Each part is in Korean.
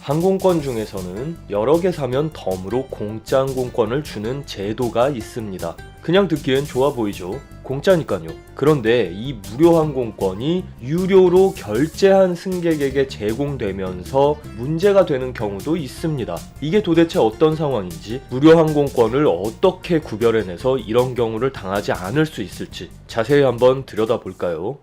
항공권 중에서는 여러 개 사면 덤으로 공짜 항공권을 주는 제도가 있습니다. 그냥 듣기엔 좋아 보이죠? 공짜니까요. 그런데 이 무료 항공권이 유료로 결제한 승객에게 제공되면서 문제가 되는 경우도 있습니다. 이게 도대체 어떤 상황인지, 무료 항공권을 어떻게 구별해내서 이런 경우를 당하지 않을 수 있을지 자세히 한번 들여다볼까요?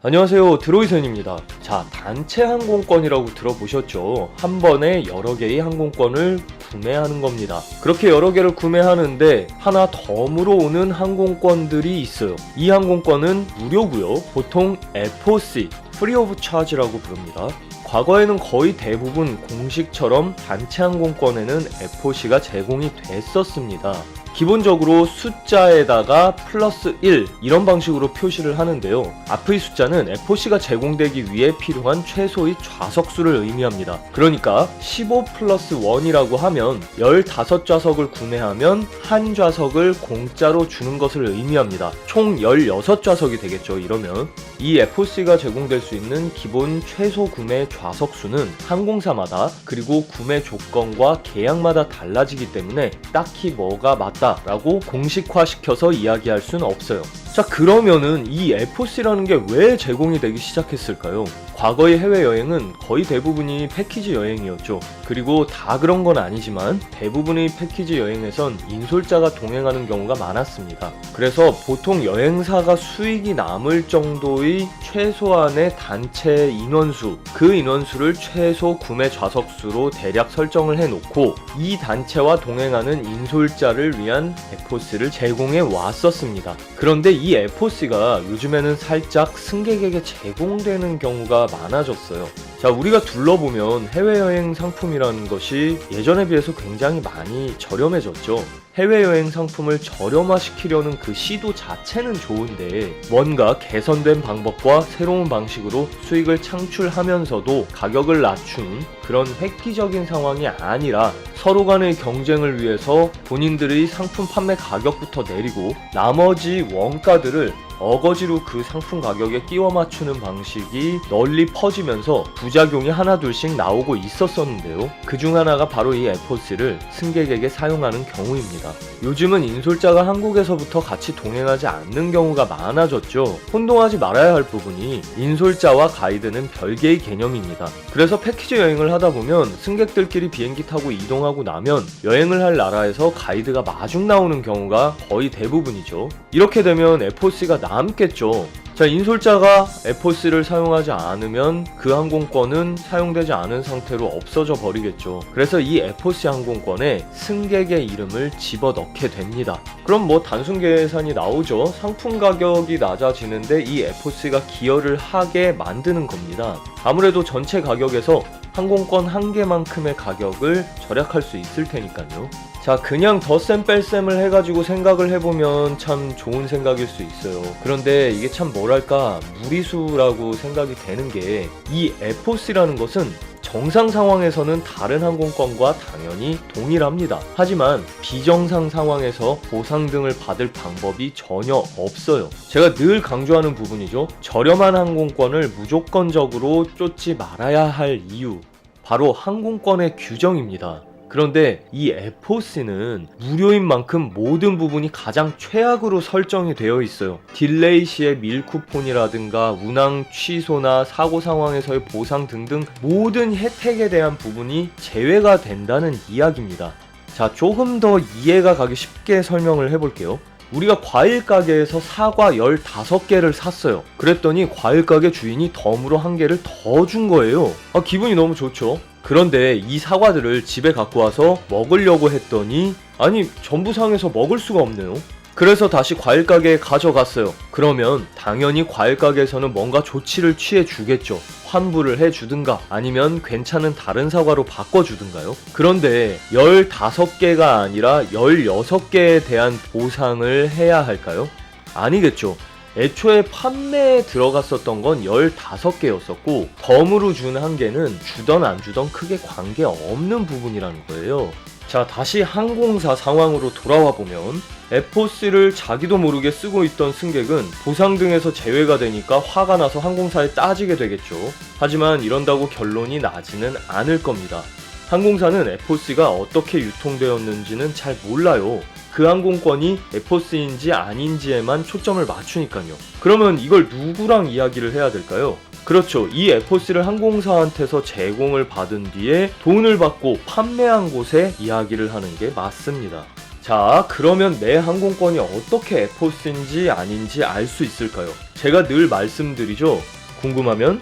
안녕하세요, 드로이센입니다. 자, 단체 항공권이라고 들어보셨죠? 한 번에 여러 개의 항공권을 구매하는 겁니다. 그렇게 여러 개를 구매하는데 하나 덤으로 오는 항공권들이 있어요. 이 항공권은 무료고요. 보통 FOC, Free of Charge라고 부릅니다. 과거에는 거의 대부분 공식처럼 단체 항공권에는 FOC가 제공이 됐었습니다. 기본적으로 숫자에다가 플러스 1 이런 방식으로 표시를 하는데요. 앞의 숫자는 FOC가 제공되기 위해 필요한 최소의 좌석수를 의미합니다. 그러니까 15 플러스 1이라고 하면 15좌석을 구매하면 한 좌석을 공짜로 주는 것을 의미합니다. 총 16좌석이 되겠죠, 이러면. 이 FOC가 제공될 수 있는 기본 최소 구매 좌석수는 항공사마다 그리고 구매 조건과 계약마다 달라지기 때문에 딱히 뭐가 맞다 라고 공식화시켜서 이야기할 수는 없어요. 자, 그러면은 이 FOC라는 게 왜 제공이 되기 시작했을까요? 과거의 해외여행은 거의 대부분이 패키지 여행이었죠. 그리고 다 그런 건 아니지만 대부분의 패키지 여행에선 인솔자가 동행하는 경우가 많았습니다. 그래서 보통 여행사가 수익이 남을 정도의 최소한의 단체 인원수, 그 인원수를 최소 구매 좌석수로 대략 설정을 해놓고 이 단체와 동행하는 인솔자를 위한 FOC를 제공해 왔었습니다. 그런데 이 FOC가 요즘에는 살짝 승객에게 제공되는 경우가 많아졌어요. 자, 우리가 둘러보면 해외여행 상품이라는 것이 예전에 비해서 굉장히 많이 저렴해졌죠. 해외여행 상품을 저렴화시키려는 그 시도 자체는 좋은데 뭔가 개선된 방법과 새로운 방식으로 수익을 창출하면서도 가격을 낮추는 그런 획기적인 상황이 아니라 서로 간의 경쟁을 위해서 본인들의 상품 판매 가격부터 내리고 나머지 원가들을 어거지로 그 상품 가격에 끼워 맞추는 방식이 널리 퍼지면서 부작용이 하나둘씩 나오고 있었었는데요. 그중 하나가 바로 이 FOC를 승객에게 사용하는 경우입니다. 요즘은 인솔자가 한국에서부터 같이 동행하지 않는 경우가 많아졌죠. 혼동하지 말아야 할 부분이 인솔자와 가이드는 별개의 개념입니다. 그래서 패키지 여행을 하다 보면 승객들끼리 비행기 타고 이동하고 나면 여행을 할 나라에서 가이드가 마중 나오는 경우가 거의 대부분이죠. 이렇게 되면 FOC가 남겠죠. 자, 인솔자가 FOC를 사용하지 않으면 그 항공권은 사용되지 않은 상태로 없어져 버리겠죠. 그래서 이 FOC 항공권에 승객의 이름을 집어넣게 됩니다. 그럼 뭐 단순 계산이 나오죠. 상품 가격이 낮아지는데 이 FOC가 기여를 하게 만드는 겁니다. 아무래도 전체 가격에서 항공권 한 개만큼의 가격을 절약할 수 있을 테니까요. 자, 그냥 덧셈 뺄셈을 해가지고 생각을 해보면 참 좋은 생각일 수 있어요. 그런데 이게 참 뭐랄까 무리수라고 생각이 되는 게 이 FOC라는 것은 정상 상황에서는 다른 항공권과 당연히 동일합니다. 하지만 비정상 상황에서 보상 등을 받을 방법이 전혀 없어요. 제가 늘 강조하는 부분이죠. 저렴한 항공권을 무조건적으로 쫓지 말아야 할 이유, 바로 항공권의 규정입니다. 그런데 이 FOC는 무료인 만큼 모든 부분이 가장 최악으로 설정이 되어 있어요. 딜레이 시의 밀쿠폰이라든가 운항 취소나 사고 상황에서의 보상 등등 모든 혜택에 대한 부분이 제외가 된다는 이야기입니다. 자, 조금 더 이해가 가기 쉽게 설명을 해볼게요. 우리가 과일 가게에서 사과 15개를 샀어요. 그랬더니 과일 가게 주인이 덤으로 한 개를 더 준 거예요. 기분이 너무 좋죠. 그런데 이 사과들을 집에 갖고 와서 먹으려고 했더니 아니, 전부 상해서 먹을 수가 없네요. 그래서 다시 과일 가게에 가져갔어요. 그러면 당연히 과일 가게에서는 뭔가 조치를 취해 주겠죠. 환불을 해 주든가 아니면 괜찮은 다른 사과로 바꿔 주든가요. 그런데 15개가 아니라 16개에 대한 보상을 해야 할까요? 아니겠죠. 애초에 판매에 들어갔었던 건 15개였었고 덤으로 준 한 개는 주던 안 주던 크게 관계없는 부분이라는 거예요. 자, 다시 항공사 상황으로 돌아와 보면 FOC를 자기도 모르게 쓰고 있던 승객은 보상 등에서 제외가 되니까 화가 나서 항공사에 따지게 되겠죠. 하지만 이런다고 결론이 나지는 않을 겁니다. 항공사는 FOC가 어떻게 유통되었는지는 잘 몰라요. 그 항공권이 FOC인지 아닌지에만 초점을 맞추니까요. 그러면 이걸 누구랑 이야기를 해야 될까요? 그렇죠. 이 FOC를 항공사한테서 제공을 받은 뒤에 돈을 받고 판매한 곳에 이야기를 하는 게 맞습니다. 자, 그러면 내 항공권이 어떻게 FOC인지 아닌지 알 수 있을까요? 제가 늘 말씀드리죠. 궁금하면?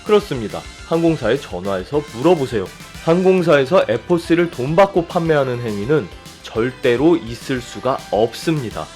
그렇습니다. 항공사에 전화해서 물어보세요. 항공사에서 FOC를 돈 받고 판매하는 행위는 절대로 있을 수가 없습니다.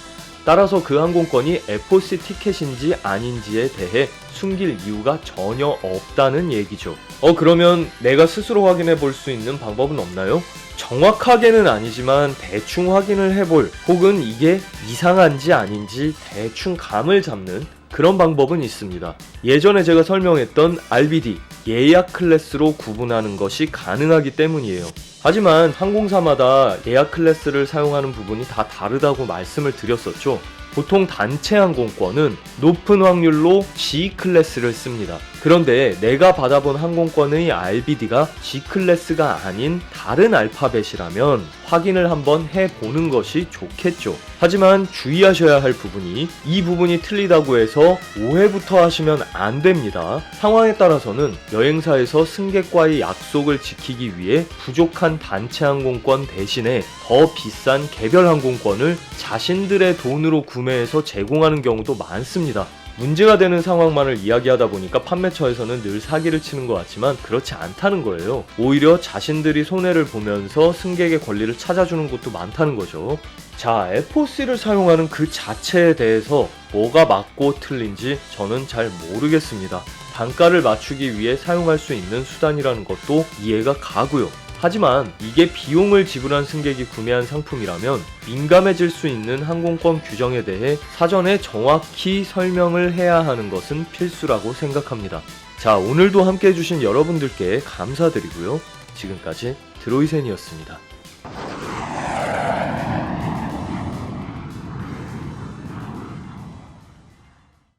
따라서 그 항공권이 FOC 티켓인지 아닌지에 대해 숨길 이유가 전혀 없다는 얘기죠. 그러면 내가 스스로 확인해 볼 수 있는 방법은 없나요? 정확하게는 아니지만 대충 확인을 해볼, 혹은 이게 이상한지 아닌지 대충 감을 잡는 그런 방법은 있습니다. 예전에 제가 설명했던 RBD, 예약 클래스로 구분하는 것이 가능하기 때문이에요. 하지만 항공사마다 예약 클래스를 사용하는 부분이 다 다르다고 말씀을 드렸었죠. 보통 단체 항공권은 높은 확률로 G 클래스를 씁니다. 그런데 내가 받아본 항공권의 RBD가 G 클래스가 아닌 다른 알파벳이라면 확인을 한번 해보는 것이 좋겠죠. 하지만 주의하셔야 할 부분이, 이 부분이 틀리다고 해서 오해부터 하시면 안 됩니다. 상황에 따라서는 여행사에서 승객과의 약속을 지키기 위해 부족한 단체 항공권 대신에 더 비싼 개별 항공권을 자신들의 돈으로 구매해서 제공하는 경우도 많습니다. 문제가 되는 상황만을 이야기하다 보니까 판매처에서는 늘 사기를 치는 것 같지만 그렇지 않다는 거예요. 오히려 자신들이 손해를 보면서 승객의 권리를 찾아주는 곳도 많다는 거죠. 자, FOC를 사용하는 그 자체에 대해서 뭐가 맞고 틀린지 저는 잘 모르겠습니다. 단가를 맞추기 위해 사용할 수 있는 수단이라는 것도 이해가 가고요. 하지만 이게 비용을 지불한 승객이 구매한 상품이라면 민감해질 수 있는 항공권 규정에 대해 사전에 정확히 설명을 해야 하는 것은 필수라고 생각합니다. 자, 오늘도 함께 해주신 여러분들께 감사드리고요. 지금까지 드로이센이었습니다.